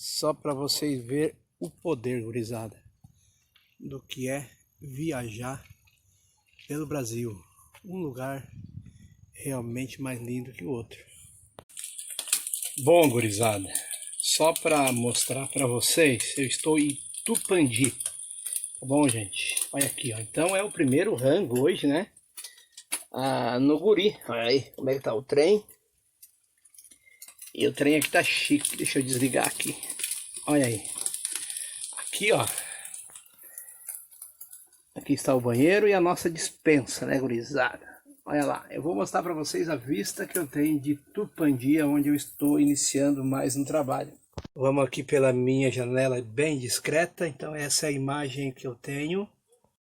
Só para vocês verem o poder, gurizada, do que é viajar pelo Brasil. Um lugar realmente mais lindo que o outro. Bom, gurizada, só para mostrar para vocês, eu estou em Tupandi. Tá bom, gente? Olha aqui, ó. Então é o primeiro rango hoje, né? No Guri. Olha aí como é que tá o trem. E o trem aqui tá chique. Deixa eu desligar aqui. Olha aí. Aqui, ó. Aqui está o banheiro e a nossa dispensa, né, gurizada? Olha lá. Eu vou mostrar para vocês a vista que eu tenho de Tupandi, onde eu estou iniciando mais no trabalho. Vamos aqui pela minha janela bem discreta. Então essa é a imagem que eu tenho.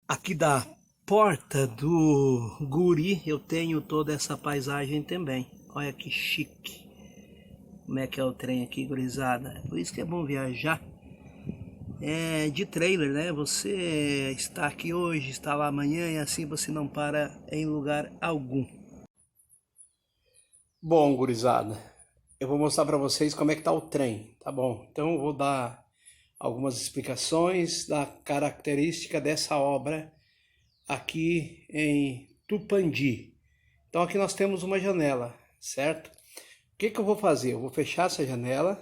Aqui da porta do Guri eu tenho toda essa paisagem também. Olha que chique. Como é que é o trem aqui, gurizada? Por isso que é bom viajar de trailer, né? Você está aqui hoje, está lá amanhã e assim você não para em lugar algum. Bom, gurizada, eu vou mostrar para vocês como é que tá o trem, tá bom? Então eu vou dar algumas explicações da característica dessa obra aqui em Tupandi. Então aqui nós temos uma janela, certo? O que eu vou fazer? Eu vou fechar essa janela.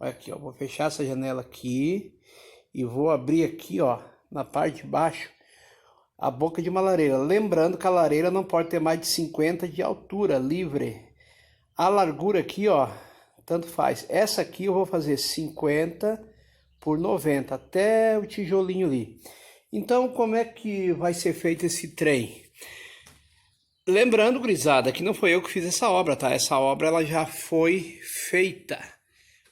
Olha aqui, ó, vou fechar essa janela aqui e vou abrir aqui, ó, na parte de baixo, a boca de uma lareira. Lembrando que a lareira não pode ter mais de 50 de altura, livre. A largura aqui, ó, tanto faz. Essa aqui eu vou fazer 50 por 90, até o tijolinho ali. Então, como é que vai ser feito esse trem? Lembrando, gurizada, que não foi eu que fiz essa obra, tá? Essa obra ela já foi feita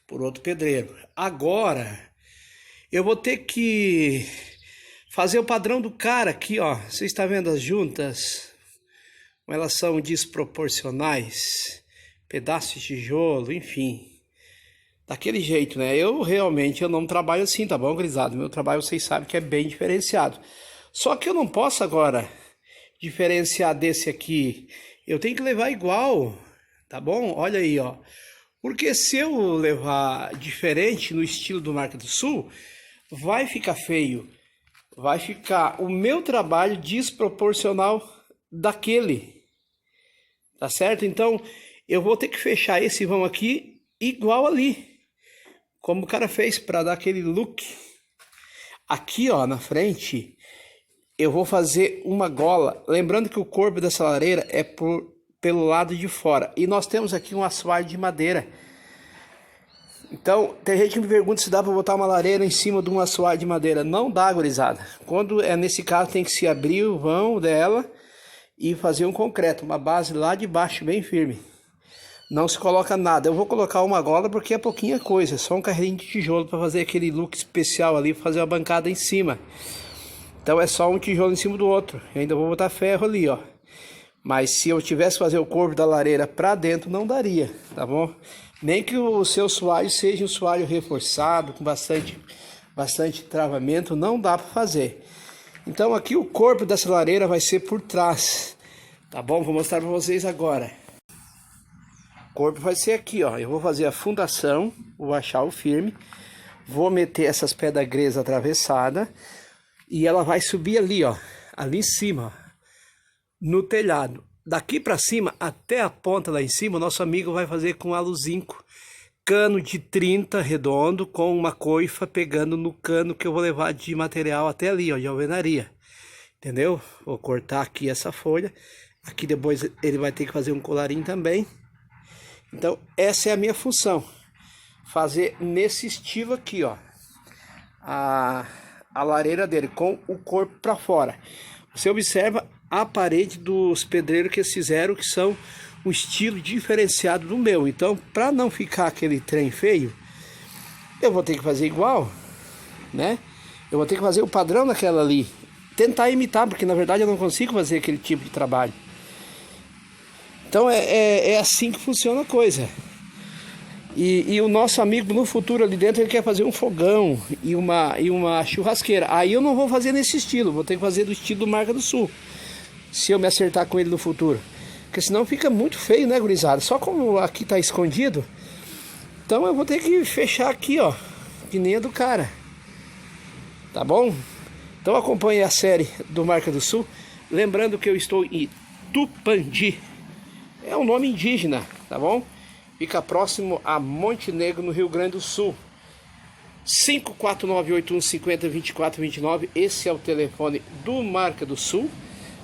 por outro pedreiro. Agora, eu vou ter que fazer o padrão do cara aqui, ó. Você está vendo as juntas? Elas são desproporcionais. Pedaços de tijolo, enfim. Daquele jeito, né? Eu não trabalho assim, tá bom, gurizada? Meu trabalho, vocês sabem que é bem diferenciado. Só que eu não posso agora diferenciar desse aqui. Eu tenho que levar igual, tá bom? Olha aí, ó. Porque se eu levar diferente no estilo do Marca do Sul, vai ficar feio. Vai ficar o meu trabalho desproporcional daquele. Tá certo? Então, eu vou ter que fechar esse vão aqui igual ali. Como o cara fez para dar aquele look. Aqui, ó, na frente, eu vou fazer uma gola. Lembrando que o corpo dessa lareira é pelo lado de fora. E nós temos aqui um assoalho de madeira. Então, tem gente que me pergunta se dá para botar uma lareira em cima de um assoalho de madeira. Não dá, gurizada. Quando é nesse caso, tem que se abrir o vão dela e fazer um concreto. Uma base lá de baixo, bem firme. Não se coloca nada. Eu vou colocar uma gola porque é pouquinha coisa. Só um carrinho de tijolo para fazer aquele look especial ali, fazer uma bancada em cima. Então é só um tijolo em cima do outro. Eu ainda vou botar ferro ali, ó. Mas se eu tivesse que fazer o corpo da lareira para dentro, não daria, tá bom? Nem que o seu soalho seja um soalho reforçado, com bastante travamento, não dá para fazer. Então aqui o corpo dessa lareira vai ser por trás, tá bom? Vou mostrar para vocês agora. O corpo vai ser aqui, ó. Eu vou fazer a fundação, vou achar o firme, vou meter essas pedras grezas atravessadas e ela vai subir ali, ó, ali em cima, ó, no telhado. Daqui para cima até a ponta lá em cima, o nosso amigo vai fazer com aluzinco, cano de 30 redondo com uma coifa pegando no cano que eu vou levar de material até ali, ó, de alvenaria. Entendeu? Vou cortar aqui essa folha. Aqui depois ele vai ter que fazer um colarinho também. Então essa é a minha função. Fazer nesse estilo aqui, ó. A lareira dele com o corpo para fora. Você observa a parede dos pedreiros que eles fizeram, que são um estilo diferenciado do meu. Então, para não ficar aquele trem feio, eu vou ter que fazer igual, né? Eu vou ter que fazer o padrão daquela ali. Tentar imitar, porque na verdade eu não consigo fazer aquele tipo de trabalho. Então é assim que funciona a coisa. E o nosso amigo no futuro ali dentro, ele quer fazer um fogão e uma churrasqueira. Aí eu não vou fazer nesse estilo, vou ter que fazer do estilo do Marca do Sul. Se eu me acertar com ele no futuro. Porque senão fica muito feio, né, gurizada? Só como aqui tá escondido, Então eu vou ter que fechar aqui, ó, que nem a do cara. Tá bom? Então acompanhe a série do Marca do Sul. Lembrando que eu estou em Tupandi. É um nome indígena, tá bom? Fica próximo a Montenegro, no Rio Grande do Sul. 54981502429. Esse é o telefone do Marca do Sul,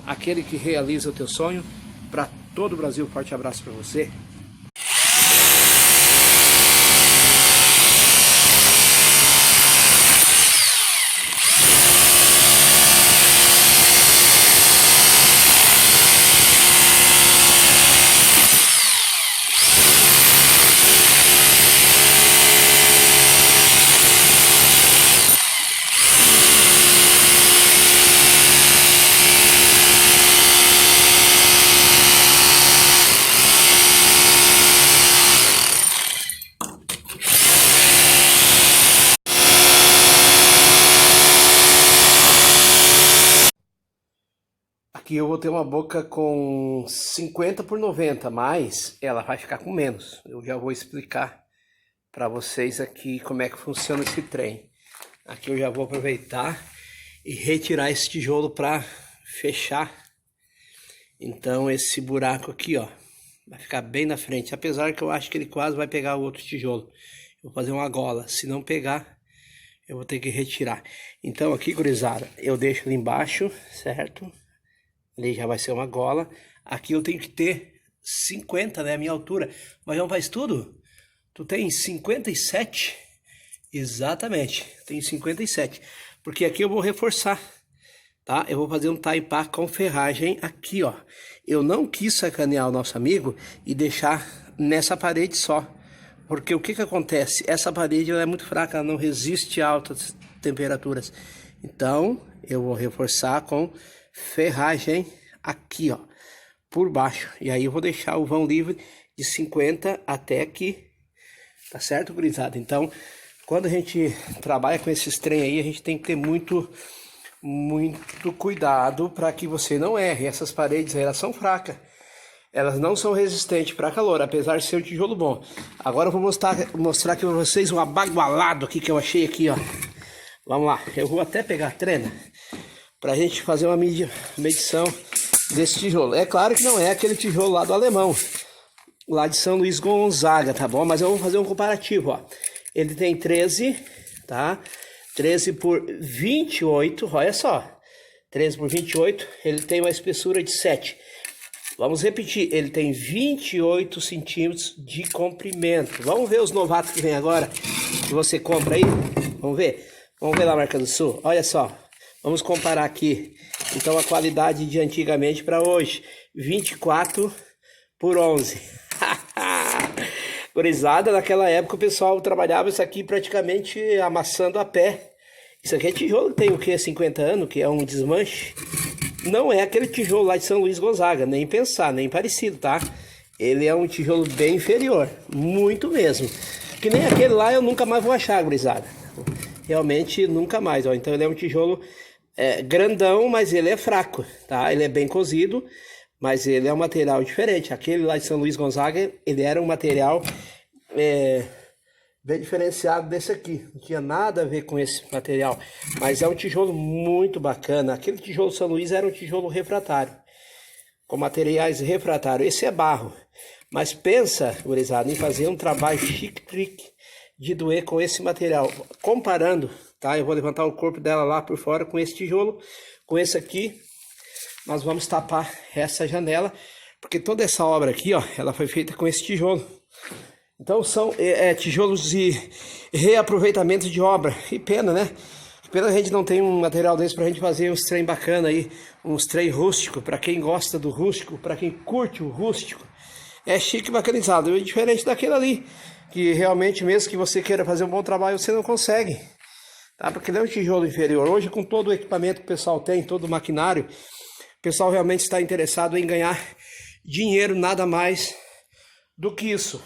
aquele que realiza o teu sonho. Para todo o Brasil, forte abraço para você. Aqui eu vou ter uma boca com 50 por 90, mas ela vai ficar com menos. Eu já vou explicar para vocês aqui como é que funciona esse trem. Aqui eu já vou aproveitar e retirar esse tijolo para fechar. Então esse buraco aqui, ó, vai ficar bem na frente. Apesar que eu acho que ele quase vai pegar o outro tijolo. Eu vou fazer uma gola. Se não pegar, eu vou ter que retirar. Então aqui, gurizada, eu deixo ali embaixo, certo? Ali já vai ser uma gola. Aqui eu tenho que ter 50, né? A minha altura. Mas não faz tudo? Tu tem 57? Exatamente. Tenho 57. Porque aqui eu vou reforçar, tá? Eu vou fazer um tie-pá com ferragem aqui, ó. Eu não quis sacanear o nosso amigo e deixar nessa parede só. Porque o que que acontece? Essa parede ela é muito fraca, ela não resiste a altas temperaturas. Então, eu vou reforçar com ferragem aqui, ó, por baixo. E aí eu vou deixar o vão livre de 50 até aqui, tá certo, gurizada? Então, quando a gente trabalha com esses trem aí, a gente tem que ter muito cuidado para que você não erre. Essas paredes aí, elas são fracas. Elas não são resistentes para calor, apesar de ser um tijolo bom. Agora eu vou mostrar aqui para vocês um abagualado aqui que eu achei aqui, ó. Vamos lá, eu vou até pegar a trena pra gente fazer uma medição desse tijolo. É claro que não é aquele tijolo lá do alemão, lá de São Luís Gonzaga, tá bom? Mas eu vou fazer um comparativo, ó. Ele tem 13, tá? 13 por 28, olha só. 13 por 28, ele tem uma espessura de 7. Vamos repetir, ele tem 28 centímetros de comprimento. Vamos ver os novatos que vem agora, que você compra aí? Vamos ver? Vamos ver lá, Marca do Sul. Olha só. Vamos comparar aqui, então, a qualidade de antigamente para hoje. 24 por 11. Gurizada, naquela época o pessoal trabalhava isso aqui praticamente amassando a pé. Isso aqui é tijolo que tem o quê? 50 anos, que é um desmanche. Não é aquele tijolo lá de São Luís Gonzaga, nem pensar, nem parecido, tá? Ele é um tijolo bem inferior, muito mesmo. Que nem aquele lá eu nunca mais vou achar, gurizada. Realmente nunca mais, ó. Então ele é um tijolo grandão, mas ele é fraco, tá? Ele é bem cozido, mas ele é um material diferente. Aquele lá de São Luís Gonzaga, ele era um material bem diferenciado desse aqui. Não tinha nada a ver com esse material, mas é um tijolo muito bacana. Aquele tijolo São Luís era um tijolo refratário, com materiais refratários. Esse é barro, mas pensa, gurizada, em fazer um trabalho chique-trique de doer com esse material. Comparando, tá? Eu vou levantar o corpo dela lá por fora com esse tijolo, com esse aqui. Nós vamos tapar essa janela, porque toda essa obra aqui, ó, ela foi feita com esse tijolo. Então são tijolos de reaproveitamento de obra. E pena, né? Pena a gente não tem um material desse pra gente fazer uns trem bacana aí, uns trem rústico, pra quem gosta do rústico, pra quem curte o rústico. É chique e bacanizado, é diferente daquele ali, que realmente mesmo que você queira fazer um bom trabalho, você não consegue, tá? Porque ele é um tijolo inferior. Hoje, com todo o equipamento que o pessoal tem, todo o maquinário, o pessoal realmente está interessado em ganhar dinheiro, nada mais do que isso.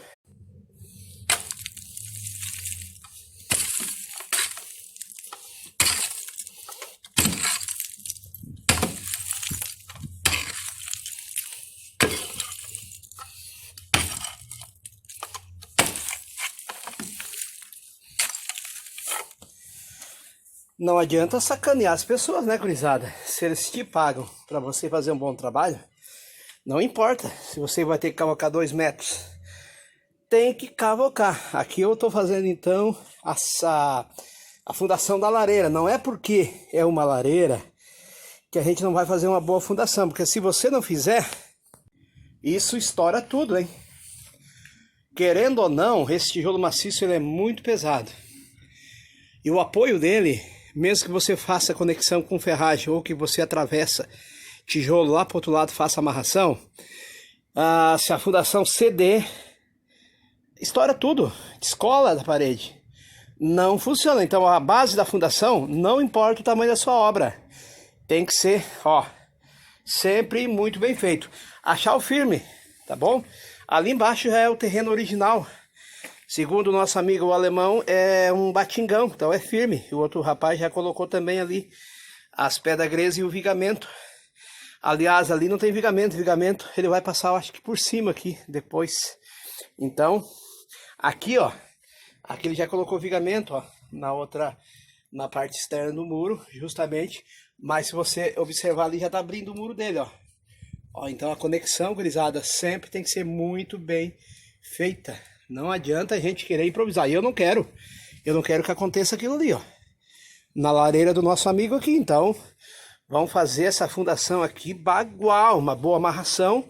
Não adianta sacanear as pessoas, né, gurizada? Se eles te pagam para você fazer um bom trabalho, não importa se você vai ter que cavocar 2 metros. Tem que cavocar. Aqui eu estou fazendo então a fundação da lareira. Não é porque é uma lareira que a gente não vai fazer uma boa fundação, porque se você não fizer, isso estoura tudo, hein? Querendo ou não, esse tijolo maciço ele é muito pesado. E o apoio dele, mesmo que você faça conexão com ferragem ou que você atravessa tijolo lá para o outro lado, faça amarração, se a fundação ceder, estoura tudo, descola da parede. Não funciona. Então a base da fundação, não importa o tamanho da sua obra, tem que ser, ó, sempre muito bem feito. Achar o firme, tá bom? Ali embaixo já é o terreno original. Segundo o nosso amigo o alemão, é um batingão, então é firme. O outro rapaz já colocou também ali as pedras grezas e o vigamento. Aliás, ali não tem vigamento. Vigamento ele vai passar, eu acho que por cima aqui, depois. Então, aqui, ó. Aqui ele já colocou vigamento, ó. Na parte externa do muro, justamente. Mas se você observar ali, já tá abrindo o muro dele, ó. Ó, então a conexão, gurizada, sempre tem que ser muito bem feita. Não adianta a gente querer improvisar. E eu não quero que aconteça aquilo ali, ó. Na lareira do nosso amigo aqui. Então, vamos fazer essa fundação aqui bagual, uma boa amarração,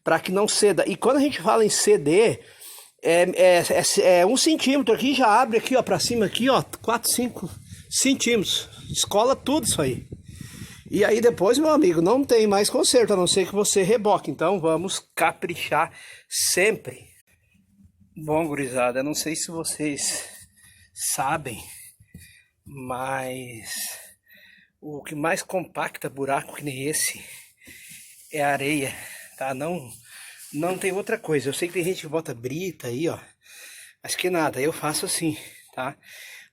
para que não ceda. E quando a gente fala em ceder, é 1 centímetro aqui, já abre aqui, ó, para cima aqui, ó, 4, 5 centímetros. Escola tudo isso aí. E aí depois, meu amigo, não tem mais conserto, a não ser que você reboque. Então, vamos caprichar sempre. Bom, gurizada, eu não sei se vocês sabem, mas o que mais compacta buraco que nem esse é a areia, tá? Não tem outra coisa. Eu sei que tem gente que bota brita aí, ó. Mas que nada, eu faço assim, tá?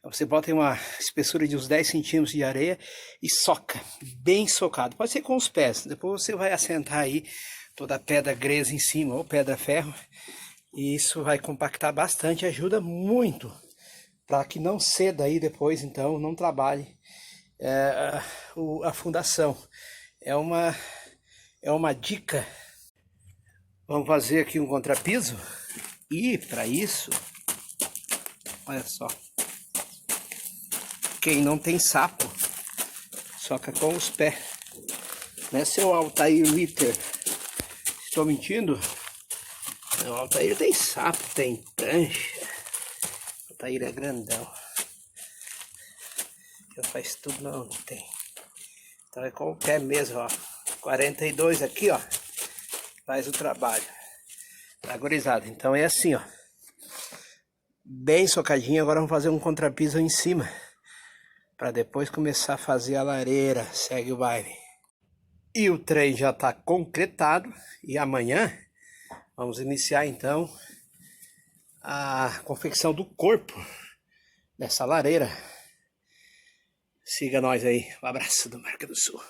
Você bota uma espessura de uns 10 centímetros de areia e soca, bem socado. Pode ser com os pés, depois você vai assentar aí toda a pedra gresa em cima ou pedra ferro. E isso vai compactar bastante, ajuda muito para que não ceda aí depois, então não trabalhe a fundação. É uma dica. Vamos fazer aqui um contrapiso e para isso, olha só, quem não tem sapo, soca com os pés, né, seu Altair Ritter? Estou mentindo? O Altair tem sapo, tem prancha. O Altair é grandão. Já faz tudo, não tem. Então é com o pé mesmo, ó. 42 aqui, ó. Faz o trabalho. Tá, gurizada? Então é assim, ó. Bem socadinho. Agora vamos fazer um contrapiso em cima. Para depois começar a fazer a lareira. Segue o baile. E o trem já tá concretado. E amanhã vamos iniciar então a confecção do corpo dessa lareira. Siga nós aí. Um abraço do Marca do Sul.